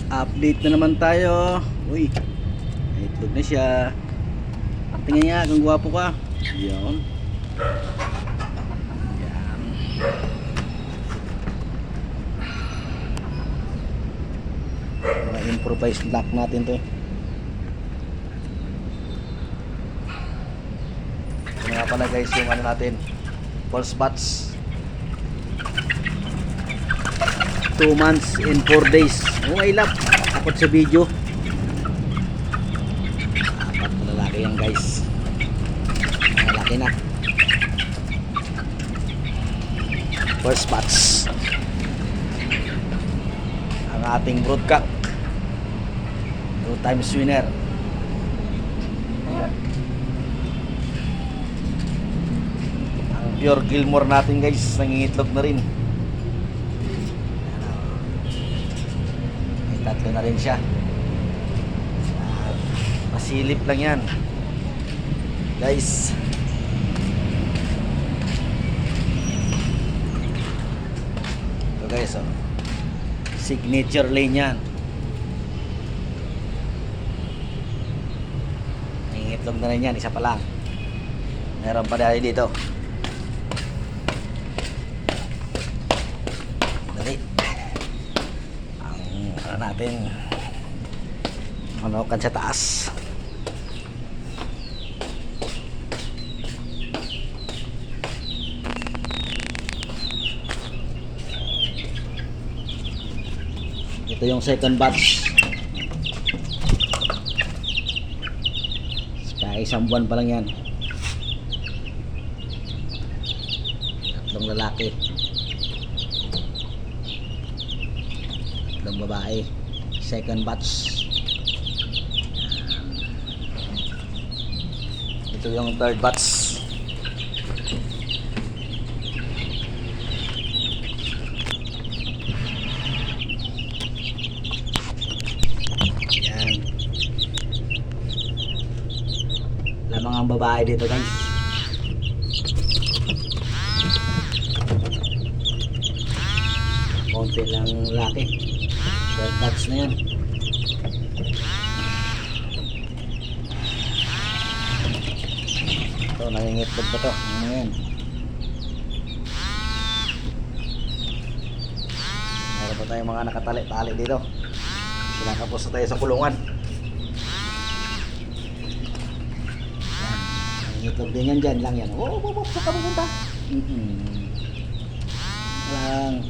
Update na naman tayo. Uy, may itlog na siya. Tingnan niya kung gwapo ka. Yan. Yan. Mga improvised lock natin to. Ito nga pala guys yung ano natin, false bats. 2 months and 4 days. Oh, I love. Takot sa video. Apat na lalaki yan guys. Malaki na. First batch. Ang ating broodcock. 2 times winner. Ang pure Gilmore natin guys. Nangingitlog na rin. Tatlo na rin siya. Masilip lang yan guys. Ito guys, oh. Signature lane yan. Nangingitlog na rin yan. Isa pa lang. Meron pa dahil dito. Natin manokan sa taas. Ito yung second batch. Kaya isang buwan pa lang yan. Tatlong lalaki, tatlong babae. Second batch. Ito yung third batch. Yan. Lamang ang babae dito guys. Konti lang laki. Third batch na yan. Ito, nangingitlog pa to. Ano yan? Meron pa tayong mga nakatali-tali dito. Sinakapos na tayo sa kulungan. Yan. Nangingitlog din yan dyan lang yan. Oh, saan ka pupunta? Lang.